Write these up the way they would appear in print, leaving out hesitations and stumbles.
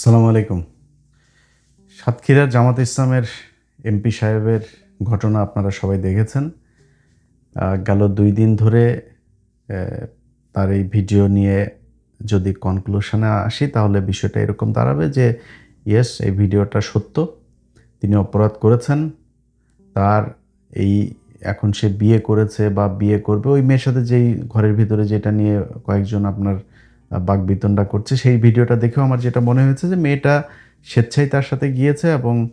আসসালামু আলাইকুম। সাতক্ষীরার জামাত ইসলামের এমপি সাহেবের ঘটনা আপনারা সবাই দেখেছেন। গেল ২ দিন ধরে অ্যা তার এই ভিডিও নিয়ে যদি কনক্লুশনে আসি তাহলে বিষয়টা এরকম দাঁড়াবে যে ইয়েস, এই ভিডিওটা সত্য। তিনি অপরাধ করেছেন। তার এই এখন সে বিয়ে করেছে বা বিয়ে করবে ওই মেয়ের সাথে যেই ঘরের ভিতরে যেটা নিয়ে কয়েকজন আপনার বাকবিতণ্ডা করছে, সেই ভিডিওটা দেখেও আমার যেটা মনে হয়েছে যে মেয়েটা স্বেচ্ছায় তার সাথে গিয়েছে এবং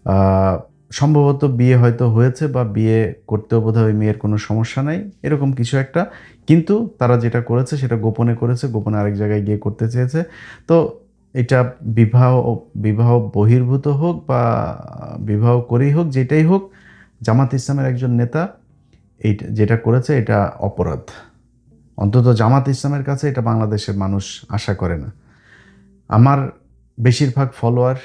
আ সম্ভবত বিয়ে হয়তো হয়েছে বা বিয়ে করতেও বোধহয় ওই মেয়ের কোনো সমস্যা নাই। এরকম কিছু একটা। কিন্তু তারা যেটা করেছে সেটা গোপনে করেছে। গোপনে আরেক জায়গায় গিয়ে করতে চেয়েছে। তো এটা বিবাহ বিবাহ বহির্ভূত হোক বা বিবাহ করেই হোক, যেটাই হোক, জামাত ইসলামের একজন নেতা যেটা করেছে এটা অপরাধ। অন্তত জামাত ইসলামের কাছে এটা বাংলাদেশের মানুষ আশা করে না। আমার বেশিরভাগ ফলোয়ার,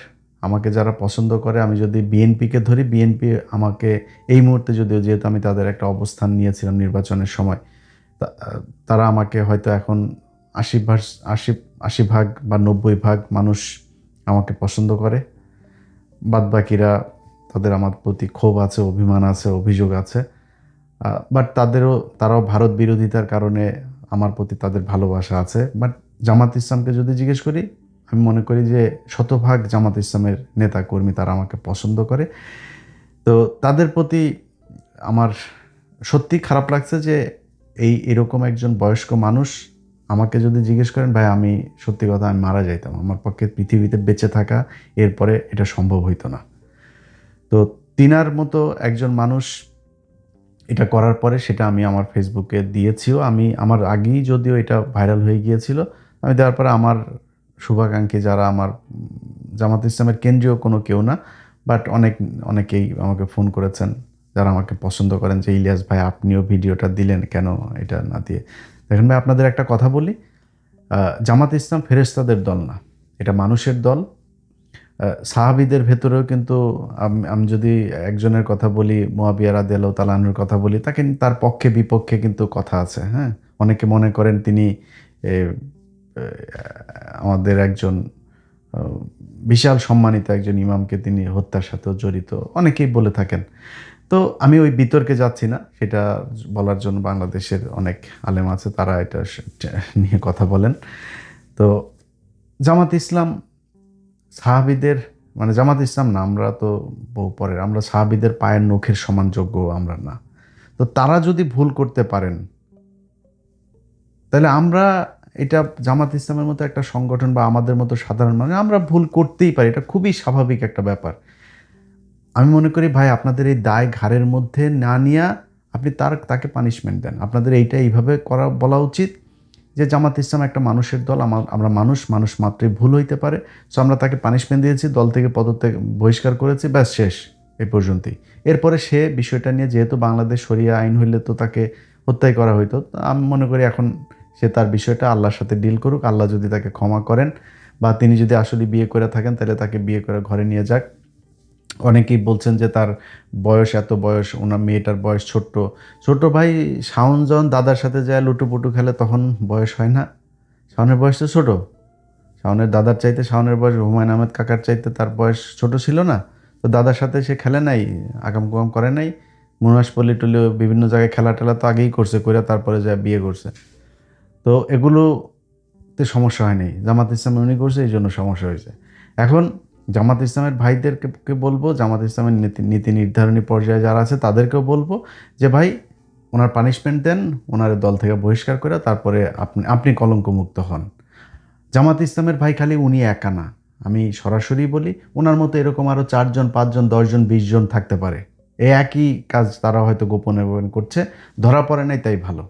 আমাকে যারা পছন্দ করে, আমি যদি বিএনপিকে ধরি, বিএনপি আমাকে এই মুহূর্তে যদিও, যেহেতু আমি তাদের একটা অবস্থান নিয়েছিলাম নির্বাচনের সময়, তা তারা আমাকে হয়তো এখন ৮০ ভাগ বা ৯০ ভাগ মানুষ আমাকে পছন্দ করে। বাদবাকিরা, তাদের আমার প্রতি ক্ষোভ আছে, অভিমান আছে, অভিযোগ আছে। বাট তারাও ভারত বিরোধিতার কারণে আমার প্রতি তাদের ভালোবাসা আছে। বাট জামাত ইসলামকে যদি জিজ্ঞেস করি, আমি মনে করি যে শতভাগ জামাত ইসলামের নেতা-কর্মী তারা আমাকে পছন্দ করে। তো তাদের প্রতি আমার সত্যিই খারাপ লাগছে যে এরকম একজন বয়স্ক মানুষ আমাকে যদি জিজ্ঞেস করেন, ভাই আমি সত্যি কথা আমি মারা যাইতাম। আমার পক্ষে পৃথিবীতে বেঁচে থাকা এরপরে এটা সম্ভব হইতো না। তো তিনার মতো একজন মানুষ এটা করার পরে সেটা আমি আমার ফেসবুকে দিয়েছিও। আমার আগেই যদিও এটা ভাইরাল হয়ে গিয়েছিল। আমি দেওয়ার পরে আমার শুভাকাঙ্ক্ষী যারা আমার জামাত ইসলামের কেন্দ্রীয় কোনো কেউ না, বাট অনেকেই আমাকে ফোন করেছেন, যারা আমাকে পছন্দ করেন যে, "ইলিয়াস ভাই আপনিও ভিডিওটা দিলেন কেন এটা না দিয়ে?" দেখেন ভাই, আপনাদের একটা কথা বলি, আ জামাত ইসলাম ফেরেশতাদের দল না। এটা মানুষের দল। সাহাবীদের ভেতরেও কিন্তু আমি যদি একজনের কথা বলি, মুয়াবিয়া রাদিয়াল্লাহু তাআলা আনহুর কথা বলি, তার পক্ষে বিপক্ষে কিন্তু কথা আছে, হ্যাঁ? অনেকে মনে করেন তিনি এ এ আমাদের একজন আ বিশাল সম্মানিত একজন ইমামকে তিনি হত্যার সাথেও জড়িত। অনেকেই বলে থাকেন। তো আমি ওই বিতর্কে যাচ্ছি না। সেটা বলার জন্য বাংলাদেশের অনেক আলেম আছে, তারা এটা নিয়ে কথা বলেন। তো জামাত ইসলাম সাহাবীদের, মানে জামাত ইসলাম না, আমরা তো বহু পরের। আমরা সাহাবীদের পায়ের নখের সমান যোগ্য আমরা না। তো তারা যদি ভুল করতে পারেন, তাহলে আমরা এটা জামাত ইসলামের মতো একটা সংগঠন বা আমাদের মতো সাধারণ মানুষ আমরা ভুল করতেই পারি। এটা খুবই স্বাভাবিক একটা ব্যাপার। আমি মনে করি ভাই, আপনাদের এই দায় ঘাড়ের মধ্যে না নিয়া আপনি তাকে পানিশমেন্ট দেন। আপনাদের এইভাবে বলা উচিত যে জামাত ইসলাম একটা মানুষের দল। আমরা মানুষ মাত্রই ভুল হইতে পারে। সো আমরা তাকে পানিশমেন্ট দিয়েছি, দল থেকে পদত্যাগ বহিষ্কার করেছি, ব্যাস শেষ, এই পর্যন্তই। এরপরে সে বিষয়টা নিয়ে, যেহেতু বাংলাদেশ শরিয়া আইন হইলে তো তাকে হত্যাই করা হইতো। তো আমি মনে করি এখন সে তার বিষয়টা আল্লাহর সাথে ডিল করুক। আল্লাহ যদি তাকে ক্ষমা করেন বা তিনি যদি আসলে বিয়ে করে থাকেন, তাহলে তাকে বিয়ে করে ঘরে নিয়ে যাক। অনেকেই বলছেন যে তার বয়স, এত বয়স, ওনার মেয়েটার বয়স ছোট্ট। ছোট ভাই শাওন যখন দাদার সাথে যায় লুটুপুটু খেলে, তখন বয়স হয় না? শাওনের বয়স তো ছোট। শাওনের দাদার চাইতে শাওনের বয়স হুমায়ূন আহমেদ কাকার চাইতে তার বয়স ছোট ছিল না? তো দাদার সাথে সে খেলে নাই, আকাম-কুকাম করে নাই। মহেশপল্লী-টল্লী বিভিন্ন জায়গায় খেলা-টেলা তো আগেই করছে, কইরা তারপরে যায়া বিয়ে করছে। তো এগুলোতে সমস্যা হয় নাই। জামাত ইসলামে উনি করছে, এইজন্য সমস্যা হইছে। এখন জামাত ইসলামের ভাইদেরকে বলবো, জামাত ইসলামের নীতি নীতি নির্ধারণী পর্যায়ে যারা আছে তাদেরকেও বলবো যে, "ভাই উনার পানিশমেন্ট দেন, উনারে দল থেকে বহিষ্কার করে তারপরে আপনি কলঙ্কমুক্ত হন।" জামাত ইসলামের ভাই খালি উনি একা না। আমি সরাসরি বলি, উনার মতো এরকম আরো ৪ জন, ৫ জন, ১০ জন, ২০ জন থাকতে পারে। এই একই কাজ তারা হয়তো গোপনে করছে। ধরা পড়ে নাই তাই ভালো।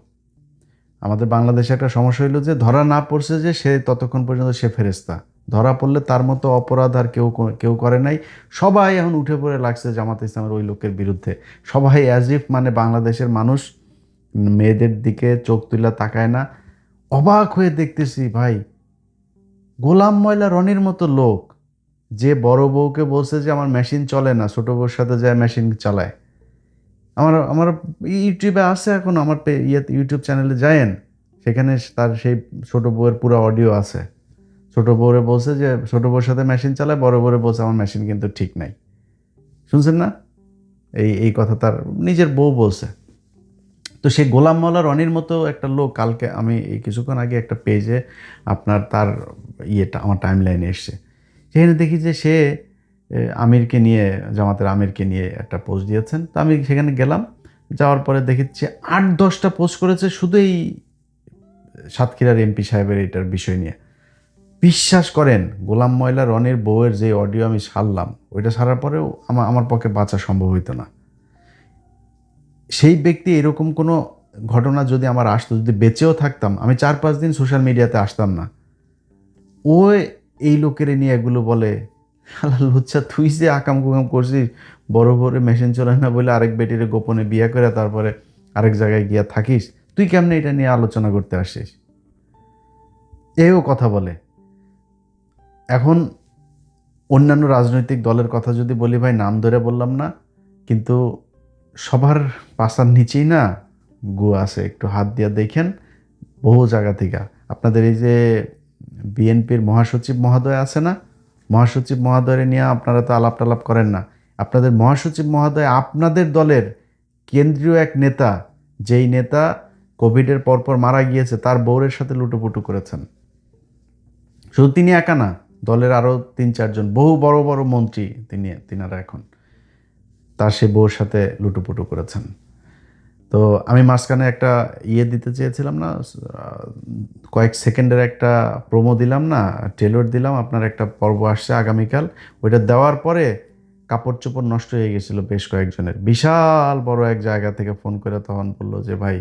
আমাদের বাংলাদেশে একটা সমস্যা হইল যে ধরা না পড়ছে যে সে ততক্ষণ পর্যন্ত সে ফেরেশতা। ধরা পড়লে তার মতো অপরাধ আর কেউ করে নাই। সবাই এখন উঠে পড়ে লাগছে জামাত ইসলামের ওই লোকের বিরুদ্ধে। সবাই অ্যাজ ইফ মানে বাংলাদেশের মানুষ মেয়েদের দিকে চোখ তুইলা তাকায় না। অবাক হয়ে দেখতেছি ভাই, গোলাম ময়লা রনির মতো লোক, যে বড় বউকে বলছে যে আমার মেশিন চলে না, ছোট বউর সাথে যায় মেশিন চালায়। আমার আমার ইউটিউবে আছে, এখন আমার ইউটিউব চ্যানেলে যায়েন। সেখানে তার সেই ছোট বউয়ের পুরা অডিও আছে। ছোট ছোট বউরে বলছে যে ছোট বউর সাথে মেশিন চালায়, বড় বউরে বলছে আমার মেশিন কিন্তু ঠিক নাই। শুনছেন না? এই কথা তার নিজের বউ বলছে। তো সেই গোলাম মাওলা রনির মতো একটা লোক, কালকে আমি এই কিছুক্ষণ আগে একটা পেজে আপনার তার ইয়েটা আমার টাইম লাইনে এসছে, সেখানে দেখি যে সে আমিরকে নিয়ে, জামাতের আমিরকে নিয়ে একটা পোস্ট দিয়েছেন। তো আমি সেখানে গেলাম, যাওয়ার পরে দেখেছি 8-10টা পোস্ট করেছে শুধু এই সাতক্ষীরার এমপি সাহেবের এটার বিষয় নিয়ে। বিশ্বাস করেন, গোলাম ময়লা রনির বউয়ের যে অডিও আমি ছাড়লাম, ওইটা ছাড়ার পরেও আমার পক্ষে বাঁচা সম্ভব হইতো না। সেই ব্যক্তি এরকম কোনো ঘটনা যদি আমার আসতো, যদি বেঁচেও থাকতাম, আমি 4-5 দিন সোশ্যাল মিডিয়াতে আসতাম না। ও এই লোকের নিয়ে এগুলো বলে, আল্লাহ লুচ্ছা, তুই যে আকাম কুকাম করছিস, বড় বড় মেশিন চলে না বলে আরেক বেটিরে গোপনে বিয়ে করে তারপরে আরেক জায়গায় গিয়া থাকিস, তুই কেমনে এটা নিয়ে আলোচনা করতে আসিস? এও কথা বলে। এখন অন্যান্য রাজনৈতিক দলের কথা যদি বলি ভাই, নাম ধরে বললাম না, কিন্তু সবার পাশার নিচেই না গু আছে, একটু হাত দিয়ে দেখেন। বহু জায়গা থেকে আপনাদের এই যে বিএনপির মহাসচিব মহোদয় আছে না, মহাসচিব মহোদয় নিয়ে আপনারা তো আলাপ টালাপ করেন না। আপনাদের মহাসচিব মহোদয় আপনাদের দলের কেন্দ্রীয় এক নেতা, যেই নেতা কোভিডের পরপর মারা গিয়েছে, তার বউরের সাথে লুটোপুটু করেছেন। শুধু তিনি একা না, দলের আরও 3-4 জন বহু বড় বড় মন্ত্রী তিনারা এখন তার সে বউর সাথে লুটোপুটু করেছেন। তো আমি মাঝখানে একটা ইয়ে দিতে চেয়েছিলাম না, কয়েক সেকেন্ডের একটা প্রোমো দিলাম না, ট্রেলর দিলাম, আপনার একটা পর্ব আসছে আগামীকাল। ওইটা দেওয়ার পরে কাপড় চোপড় নষ্ট হয়ে গেছিলো বেশ কয়েকজনের। বিশাল বড় এক জায়গা থেকে ফোন করে তখন বললো যে ভাই,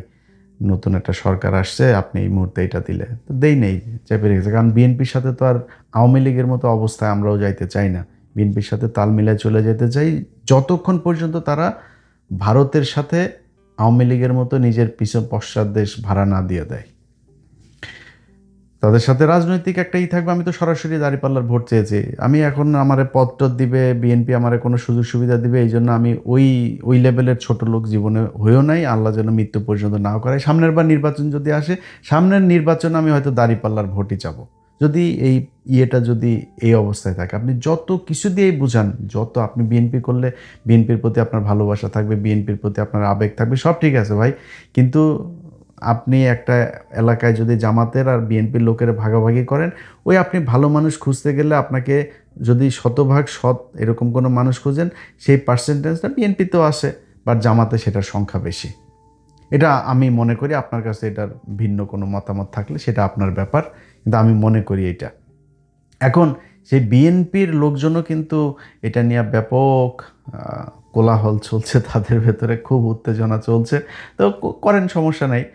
নতুন একটা সরকার আসছে, আপনি এই মুহূর্তে এটা দিলে। তো দেই নেই, চেপে রেখেছে। কারণ বিএনপির সাথে তো আর আওয়ামী লীগের মতো অবস্থায় আমরাও যাইতে চাই না। বিএনপির সাথে তাল মিলায় চলে যেতে চাই, যতক্ষণ পর্যন্ত তারা ভারতের সাথে আওয়ামী লীগের মতো নিজের পিছন পশ্চাৎ দেশ ভাড়া না দিয়ে দেয়। তাদের সাথে রাজনৈতিক একটাই থাকবে। আমি তো সরাসরি দাঁড়িপাল্লার ভোট চেয়েছি। আমি এখন আমারে পদ টদ দিবে, বিএনপি আমারে কোনো সুযোগ সুবিধা দিবে, এই জন্য আমি ওই লেভেলের ছোট লোক জীবনে হয়েও নাই। আল্লাহ যেন মৃত্যু পর্যন্ত নাও করে। সামনের বার নির্বাচন যদি আসে, সামনের নির্বাচনে আমি হয়তো দাঁড়িপাল্লার ভোটই চাবো, যদি এই ইয়েটা যদি এই অবস্থায় থাকে। আপনি যত কিছু দিয়েই বুঝান, যত আপনি বিএনপি করলে বিএনপির প্রতি আপনার ভালোবাসা থাকবে, বিএনপির প্রতি আপনার আবেগ থাকবে, সব ঠিক আছে ভাই, কিন্তু আপনি একটা এলাকায় যদি জামাতের আর বিএনপির লোকের ভাগাভাগি করেন, ওই আপনি ভালো মানুষ খুঁজতে গেলে আপনাকে যদি শতভাগ সৎ এরকম কোনো মানুষ খুঁজেন, সেই পার্সেন্টেজটা বিএনপিতেও আসে, বাট জামাতে সেটার সংখ্যা বেশি। এটা আমি মনে করি। আপনার কাছে এটার ভিন্ন কোনো মতামত থাকলে সেটা আপনার ব্যাপার, কিন্তু আমি মনে করি এটা। এখন সেই বিএনপির লোকজনও কিন্তু এটা নিয়ে ব্যাপক কোলাহল চলছে, তাদের ভেতরে খুব উত্তেজনা চলছে। তো করেন, সমস্যা নাই।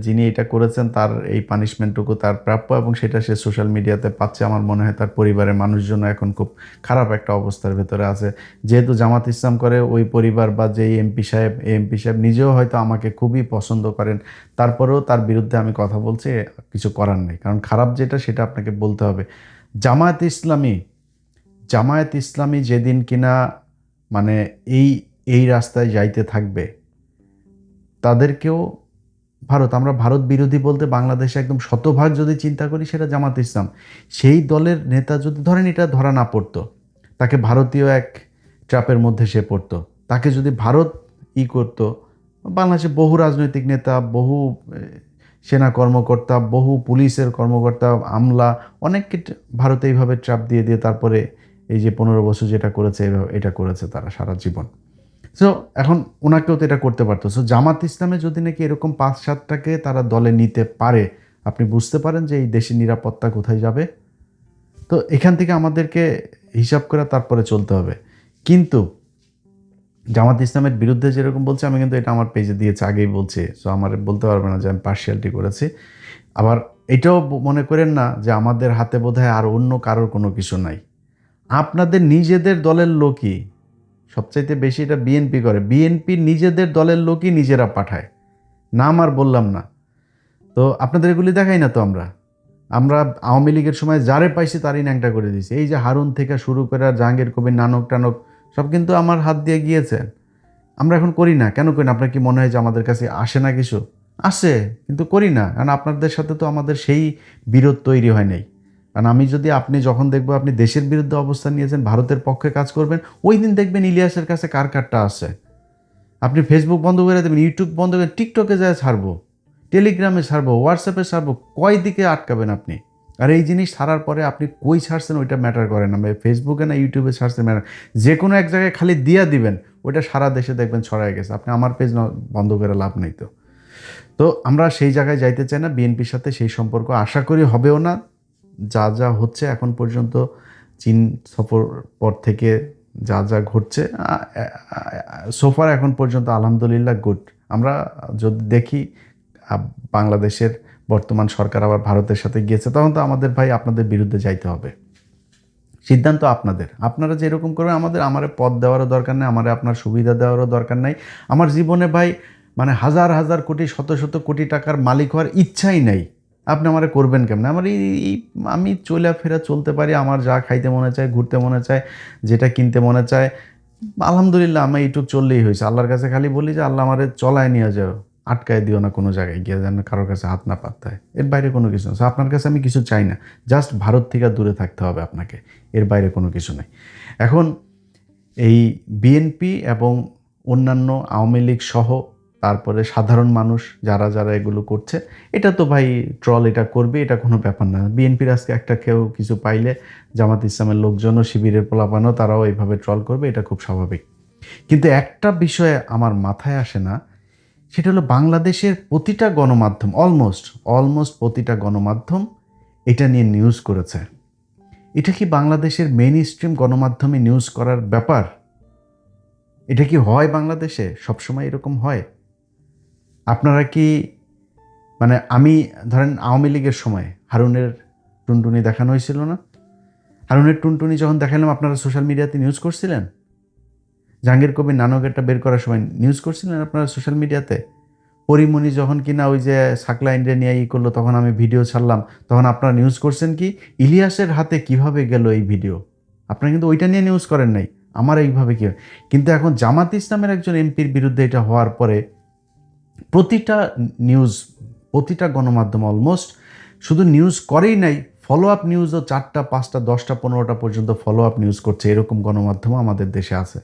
যিনি এটা করেছেন তার এই পানিশমেন্টটুকু তার প্রাপ্য, এবং সেটা সে সোশ্যাল মিডিয়াতে পাচ্ছে। আমার মনে হয় তার পরিবারের মানুষজন এখন খুব খারাপ একটা অবস্থার ভেতরে আছে। যেহেতু জামাত ইসলাম করে ওই পরিবার বা যেই এমপি সাহেব নিজেও হয়তো আমাকে খুবই পছন্দ করেন, তারপরেও তার বিরুদ্ধে আমি কথা বলছি, কিছু করার নেই। কারণ খারাপ যেটা সেটা আপনাকে বলতে হবে। জামায়াত ইসলামী যেদিন কিনা মানে এই এই রাস্তায় যাইতে থাকবে, তাদেরকেও আমরা ভারত বিরোধী বলতে বাংলাদেশে একদম শতভাগ যদি চিন্তা করি, সেটা জামাত ইসলাম। সেই দলের নেতা যদি ধরেন এটা ধরা না পড়তো, তাকে ভারতীয় এক ট্র্যাপের মধ্যে সে পড়তো, তাকে যদি ভারত করতো, বাংলাদেশে বহু রাজনৈতিক নেতা, বহু সেনা কর্মকর্তা, বহু পুলিশের কর্মকর্তা, আমলা, অনেককে ভারতে এইভাবে ট্র্যাপ দিয়ে দিয়ে তারপরে এই যে 15 বছর যেটা করেছে, এটা করেছে তারা সারা জীবন। সো এখন ওনাকেও তো এটা করতে পারতো। সো জামাত ইসলামে যদি নাকি এরকম 5-7টাকে তারা দলে নিতে পারে, আপনি বুঝতে পারেন যে এই দেশের নিরাপত্তা কোথায় যাবে। তো এখান থেকে আমাদেরকে হিসাব করে তারপরে চলতে হবে। কিন্তু জামাত ইসলামের বিরুদ্ধে যেরকম বলছে, আমি কিন্তু এটা আমার পেজে দিয়েছি, আগেই বলছি। সো আমার বলতে পারবে না যে আমি পার্শিয়ালিটি করেছি। আবার এটাও মনে করেন না যে আমাদের হাতে বোধহয় আর অন্য কারোর কোনো কিছু নাই। আপনাদের নিজেদের দলের লোকই সবচাইতে বেশি এটা বিএনপি করে। বিএনপি নিজেদের দলের লোকই নিজেরা পাঠায়, নাম আর বললাম না। তো আপনাদের এগুলি দেখাই না তো আমরা আওয়ামী লীগের সময় যারে পাইছি তারই ন্যাংটা করে দিয়েছি। এই যে হারুন থেকে শুরু করে জাহাঙ্গীর কবির, নানক টানক সব কিন্তু আমার হাত দিয়ে গিয়েছে। আমরা এখন করি না। কেন করি না? আপনার কি মনে হয় যে আমাদের কাছে আসে না? কিছু আসে, কিন্তু করি না, কারণ আপনাদের সাথে তো আমাদের সেই বিরোধ তৈরি হয় নাই। কারণ আমি যদি আপনি যখন দেখবো আপনি দেশের বিরুদ্ধে অবস্থান নিয়েছেন, ভারতের পক্ষে কাজ করবেন, ওই দিন দেখবেন ইলিয়াসের কাছে কার কারটা আছে। আপনি ফেসবুক বন্ধ করে দেবেন, ইউটিউব বন্ধ করে টিকটকে যায় ছাড়বো, টেলিগ্রামে ছাড়বো, হোয়াটসঅ্যাপে ছাড়বো, কয় দিকে আটকাবেন আপনি? আর এই জিনিস ছাড়ার পরে আপনি কই ছাড়ছেন ওইটা ম্যাটার করে না, ফেসবুকে না ইউটিউবে ছাড়ছেন ম্যাটার, যে কোনো এক জায়গায় খালি দিয়া দিবেন, ওইটা সারা দেশে দেখবেন ছড়ায় গেছে। আপনি আমার পেজ বন্ধ করে লাভ নেই। তো তো আমরা সেই জায়গায় যাইতে চাই না, বিএনপির সাথে সেই সম্পর্ক আশা করি হবেও না। যা যা হচ্ছে এখন পর্যন্ত, চীন সফর পর থেকে যা যা ঘটছে সোফার এখন পর্যন্ত আলহামদুলিল্লাহ গুড। আমরা যদি দেখি বাংলাদেশের বর্তমান সরকার আবার ভারতের সাথে গিয়েছে, তখন তো আমাদের ভাই আপনাদের বিরুদ্ধে যাইতে হবে। সিদ্ধান্ত আপনাদের, আপনারা যেরকম করবেন, আমার পদ দেওয়ারও দরকার নেই, আমার আপনার সুবিধা দেওয়ারও দরকার নাই। আমার জীবনে ভাই মানে হাজার হাজার কোটি শত শত কোটি টাকার মালিক হওয়ার ইচ্ছাই নেই। আপনি আমারে করবেন কেমন? আমার আমি চলাফেরা চলতে পারি, আমার যা খাইতে মনে চায়, ঘুরতে মনে চায়, যেটা কিনতে মনে চায়, আলহামদুলিল্লাহ আমার এইটুক চললেই হয়েছে। আল্লাহর কাছে খালি বলি যে আল্লাহ আমারে চলায় নিয়ে যাও, আটকায় দিও না কোনো জায়গায় গিয়ে, যেন কারোর কাছে হাত না পাততে। এর বাইরে কোনো কিছু না। আপনার কাছে আমি কিছু চাই না, জাস্ট ভারত থেকে দূরে থাকতে হবে আপনাকে, এর বাইরে কোনো কিছু নেই। এখন এই বিএনপি এবং অন্যান্য আওয়ামী লীগ সহ তারপরে সাধারণ মানুষ যারা যারা এগুলো করছে, এটা তো ভাই ট্রল এটা করবে, এটা কোনো ব্যাপার না। বিএনপির আজকে একটা কেউ কিছু পাইলে জামাত ইসলামের লোকজনও, শিবিরের পোলাপানও তারাও এইভাবে ট্রল করবে, এটা খুব স্বাভাবিক। কিন্তু একটা বিষয়ে আমার মাথায় আসে না, সেটা হলো বাংলাদেশের প্রতিটা গণমাধ্যম, অলমোস্ট প্রতিটা গণমাধ্যম এটা নিয়ে নিউজ করেছে। এটা কি বাংলাদেশের মেইন স্ট্রিম গণমাধ্যমে নিউজ করার ব্যাপার? এটা কি হয় বাংলাদেশে? সবসময় এরকম হয়? আপনারা কি মানে আমি ধরেন আওয়ামী লীগের সময় হারুনের টুনটুনি দেখানো হয়েছিল না? হারুনের টুনটুনি যখন দেখালাম, আপনারা সোশ্যাল মিডিয়াতে নিউজ করছিলেন? জাহাঙ্গীর কবির নানকেরটা বের করার সময় নিউজ করছিলেন আপনারা সোশ্যাল মিডিয়াতে? পরিমণি যখন কিনা ওই যে সাকলা ইন্ডিয়া নিয়ে করলো, তখন আমি ভিডিও ছাড়লাম, তখন আপনারা নিউজ করছেন কি ইলিয়াসের হাতে কিভাবে গেল এই ভিডিও? আপনারা কিন্তু ওইটা নিয়ে নিউজ করেন নাই, আমার এইভাবে কি। কিন্তু এখন জামাত ইসলামের একজন এমপির বিরুদ্ধে এটা হওয়ার পরে প্রতিটা নিউজ, প্রতিটা গণমাধ্যম অলমোস্ট শুধু নিউজ করেই নাই, ফলো আপ নিউজও 4টা 5টা 10টা 15টা পর্যন্ত ফলো আপ নিউজ করছে, এরকম গণমাধ্যমও আমাদের দেশে আছে।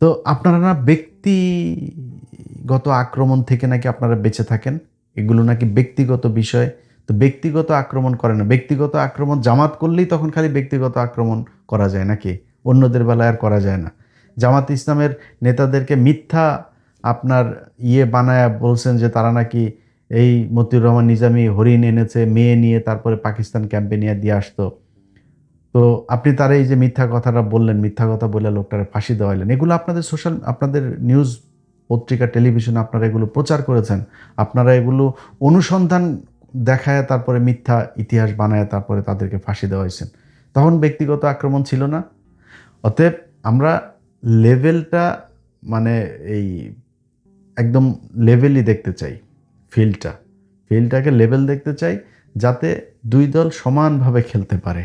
তো আপনারা না ব্যক্তিগত আক্রমণ থেকে নাকি আপনারা বেঁচে থাকেন, এগুলো নাকি ব্যক্তিগত বিষয়। তো ব্যক্তিগত আক্রমণ করে না, ব্যক্তিগত আক্রমণ জামাত করলেই তখন খালি ব্যক্তিগত আক্রমণ করা যায় নাকি? অন্যদের বেলায় আর করা যায় না। জামাত ইসলামের নেতাদেরকে মিথ্যা আপনার বানায়া বলছেন যে তারা নাকি এই মতিউর রহমান নিজামী হরিণ এনেছে, মেয়ে নিয়ে তারপরে পাকিস্তান ক্যাম্পে নিয়ে দিয়ে আসতো। তো আপনি তার এই যে মিথ্যা কথাটা বললেন, মিথ্যা কথা বলে লোকটারে ফাঁসি দেওয়াইলেন, এগুলো আপনাদের আপনাদের নিউজ পত্রিকা টেলিভিশনে আপনারা এগুলো প্রচার করেছেন। আপনারা এগুলো অনুসন্ধান দেখায় তারপরে মিথ্যা ইতিহাস বানায় তারপরে তাদেরকে ফাঁসি দেওয়াইছেন। তখন ব্যক্তিগত আক্রমণ ছিল না। অতএব আমরা লেভেলটা মানে এই একদম লেভেলই দেখতে চাই, ফিল্ডটাকে লেভেল দেখতে চাই, যাতে দুই দল সমানভাবে খেলতে পারে।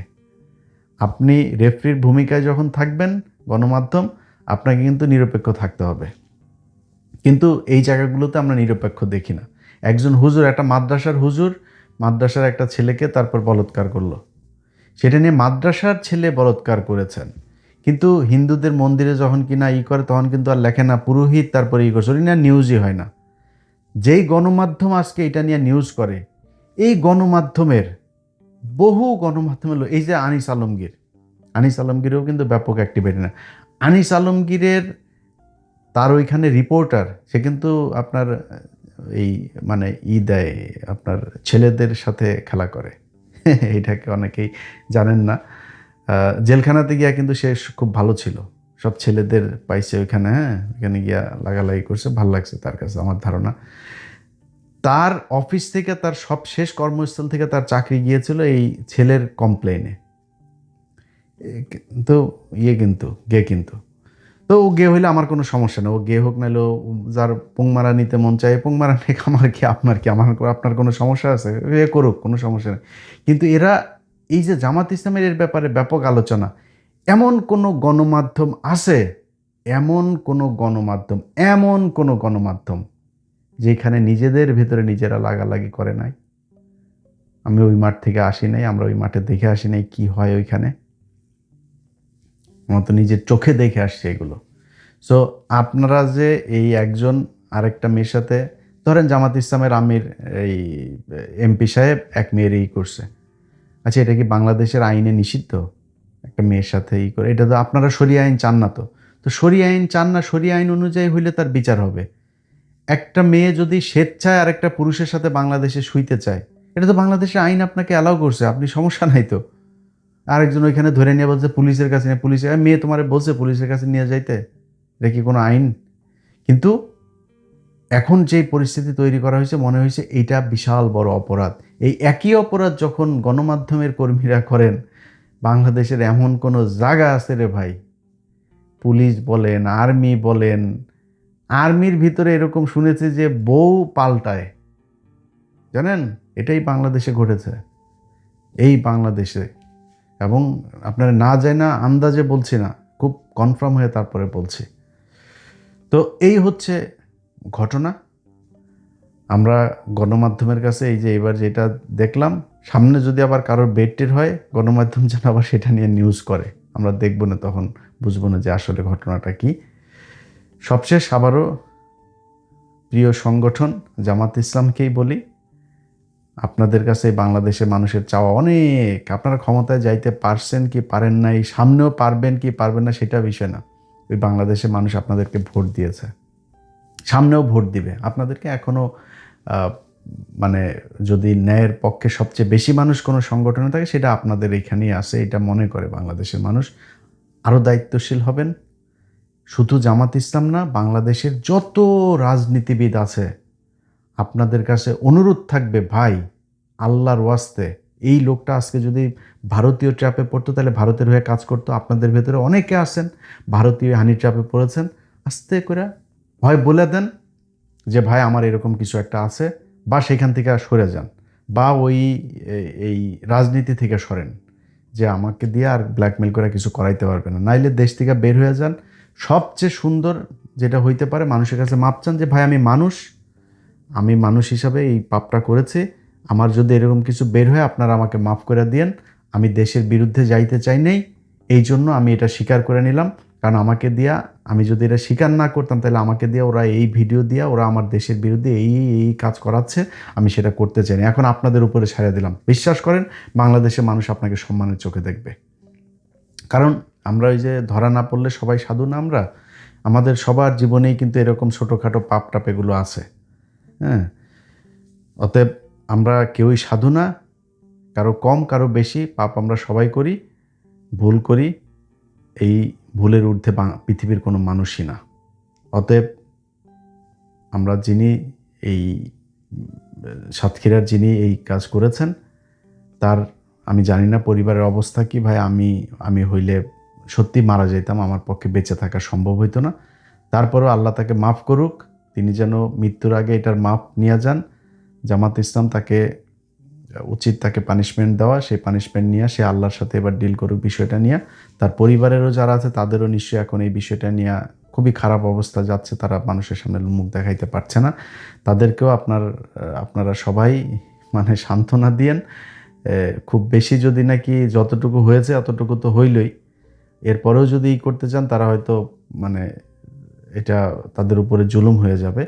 আপনি রেফারির ভূমিকায় যখন থাকবেন গণমাধ্যম, আপনাকে কিন্তু নিরপেক্ষ থাকতে হবে। কিন্তু এই জায়গাগুলোতে আমরা নিরপেক্ষ দেখি না। একজন হুজুর, একটা মাদ্রাসার একটা ছেলেকে তারপর বলাৎকার করলো, সেটা নিয়ে মাদ্রাসার ছেলে বলাৎকার করেছেন, কিন্তু হিন্দুদের মন্দিরে যখন কিনা করে তখন কিন্তু আর লেখে না পুরোহিত তারপরে করছে, ওই না নিউজই হয় না। যেই গণমাধ্যম আজকে এটা নিয়ে নিউজ করে, এই গণমাধ্যমের বহু গণমাধ্যম হলো এই যে আনিস আলমগীরও কিন্তু ব্যাপক অ্যাক্টিভিটি না। আনিস আলমগীরের তার ওইখানে রিপোর্টার, সে কিন্তু আপনার এই মানে দেয় আপনার ছেলেদের সাথে খেলা করে। এটাকে অনেকেই জানেন না। জেলখানাতে গিয়া কিন্তু সে খুব ভালো ছিল, সব ছেলেদের পাইছে ওইখানে, হ্যাঁ ওইখানে গিয়া লাগালাগি করছে, ভাল লাগছে তার কাছে আমার ধারণা। তার অফিস থেকে, তার সব শেষ কর্মস্থল থেকে তার চাকরি গিয়েছিল এই ছেলের কমপ্লেনে। তো কিন্তু তো ও গে হইলে আমার কোনো সমস্যা নেই, ও গে হোক নাহলে যার পোংমারা নিতে মন চায় পোংমারা নেই, আমার কি আপনার কোনো সমস্যা আছে? এ করুক, কোনো সমস্যা নেই। কিন্তু এরা এই যে জামাত ইসলামের এর ব্যাপারে ব্যাপক আলোচনা, এমন কোনো গণমাধ্যম আছে, এমন কোনো গণমাধ্যম যেখানে নিজেদের ভেতরে নিজেরা লাগালাগি করে নাই? আমি ওই মাঠ থেকে আসি নাই, আমরা ওই মাঠে দেখে আসি নাই কি হয় ওইখানে, আমার তো নিজের চোখে দেখে আসছে এগুলো। সো আপনারা যে এই একজন আরেকটা মেয়ের সাথে, ধরেন জামাত ইসলামের আমির এই এমপি সাহেব এক মেয়ের করছে, আচ্ছা এটা কি বাংলাদেশের আইনে নিষিদ্ধ একটা মেয়ের সাথে করে? এটা তো আপনারা শরিয়া আইন চান না, তো তো শরিয়া আইন চান না, শরিয়া আইন অনুযায়ী হইলে তার বিচার হবে। একটা মেয়ে যদি স্বেচ্ছায় আরেকটা পুরুষের সাথে বাংলাদেশে শুইতে চায়, এটা তো বাংলাদেশের আইন আপনাকে অ্যালাউ করছে, আপনি সমস্যা নাই তো। আরেকজন ওইখানে ধরে নিয়ে বলছে পুলিশের কাছে নিয়ে, পুলিশের মেয়ে তোমার বলছে পুলিশের কাছে নিয়ে যাইতে, এটা কি কোনো আইন? কিন্তু এখন যে পরিস্থিতি তৈরি করা হয়েছে, মনে হয়েছে এইটা বিশাল বড় অপরাধ। এই একই অপরাধ যখন গণমাধ্যমের কর্মীরা করেন, বাংলাদেশের এমন কোনো জায়গা আছে রে ভাই, পুলিশ বলেন, আর্মি বলেন, আর্মির ভিতরে এরকম শুনেছি যে বউ পাল্টায়, জানেন? এটাই বাংলাদেশে ঘটেছে, এই বাংলাদেশে। এবং আপনারা না যায় না, আন্দাজে বলছি না, খুব কনফার্ম হয়ে তারপরে বলছি। তো এই হচ্ছে ঘটনা। আমরা গণমাধ্যমের কাছে এই যে এবার যেটা দেখলাম, সামনে যদি আবার কারোর বেডটের হয়, গণমাধ্যম যেন আবার সেটা নিয়ে নিউজ করে, আমরা দেখবো না, তখন বুঝবো না যে আসলে ঘটনাটা কি। সবশেষ আবারও প্রিয় সংগঠন জামাত ইসলামকেই বলি, আপনাদের কাছে বাংলাদেশের মানুষের চাওয়া অনেক। আপনারা ক্ষমতায় যাইতে পারছেন কি পারেন নাই, সামনেও পারবেন কি পারবেন না সেটা বিষয় না। ওই বাংলাদেশের মানুষ আপনাদেরকে ভোট দিয়েছে, সামনেও ভোট দিবে আপনাদেরকে। এখনও মানে যদি ন্যায়ের পক্ষে সবচেয়ে বেশি মানুষ কোনো সংগঠনে থাকে, সেটা আপনাদের এখানেই আছে, এটা মনে করে বাংলাদেশের মানুষ। আরও দায়িত্বশীল হবেন। শুধু জামাত ইসলাম না, বাংলাদেশের যত রাজনীতিবিদ আছে, আপনাদের কাছে অনুরোধ থাকবে, ভাই আল্লাহর ওয়াস্তে এই লোকটা আজকে যদি ভারতীয় ট্র্যাপে পড়তো, তাহলে ভারতের হয়ে কাজ করতো। আপনাদের ভেতরে অনেকে আছেন ভারতীয় হানি ট্র্যাপে পড়েছেন, আস্তে করে ভয় বলে দেন যে ভাই আমার এরকম কিছু একটা আছে, বা সেখান থেকে সরে যান, বা ওই এই রাজনীতি থেকে সরেন, যে আমাকে দিয়ে আর ব্ল্যাকমেল করে কিছু করাইতে পারবে না, নাইলে দেশ থেকে বের হয়ে যান। সবচেয়ে সুন্দর যেটা হইতে পারে, মানুষের কাছে মাপ চান যে ভাই আমি মানুষ হিসাবে এই পাপটা করেছি, আমার যদি এরকম কিছু বের হয় আপনারা আমাকে মাফ করে দিয়েন, আমি দেশের বিরুদ্ধে যাইতে চাই নাই, এই জন্য আমি এটা স্বীকার করে নিলাম। কারণ আমাকে দিয়া, আমি যদি এটা স্বীকার না করতাম, তাহলে আমাকে দিয়ে ওরা এই ভিডিও দিয়া ওরা আমার দেশের বিরুদ্ধে এই কাজ করাচ্ছে, আমি সেটা করতে চাই না। এখন আপনাদের উপরে ছেড়ে দিলাম, বিশ্বাস করেন বাংলাদেশের মানুষ আপনাকে সম্মানের চোখে দেখবে। কারণ আমরা ওই যে ধরা না পড়লে সবাই সাধু না, আমাদের সবার জীবনেই কিন্তু এরকম ছোটোখাটো পাপ টাপ এগুলো আছে। হ্যাঁ, অতএব আমরা কেউই সাধু না, কারো কম কারো বেশি, পাপ আমরা সবাই করি, ভুল করি। এই ভুলের ঊর্ধ্বে পৃথিবীর কোনো মানুষই না। অতএব আমরা যিনি এই সাতক্ষীরার যিনি এই কাজ করেছেন, তার আমি জানি না পরিবারের অবস্থা কি ভাই, আমি হইলে সত্যি মারা যেতাম, আমার পক্ষে বেঁচে থাকা সম্ভব হইতো না। তারপরেও আল্লাহ তাকে মাফ করুক, তিনি যেন মৃত্যুর আগে এটার মাপ নিয়ে যান। জামাত ইসলাম তাকে উচিত তাকে পানিশমেন্ট দেওয়া, সেই পানিশমেন্ট নিয়ে সে আল্লাহর সাথে এবার ডিল করুক বিষয়টা নিয়ে। তার পরিবারেরও যারা আছে তাদেরও নিশ্চয়ই এখন এই বিষয়টা নিয়ে খুবই খারাপ অবস্থা যাচ্ছে, তারা মানুষের সামনে মুখ দেখাইতে পারছে না। তাদেরকেও আপনারা সবাই মানে সান্ত্বনা দিয়েন। খুব বেশি যদি নাকি যতটুকু হয়েছে অতটুকু তো হইলই, এরপরেও যদি করতে চান তারা হয়তো মানে এটা তাদের উপরে জুলুম হয়ে যাবে।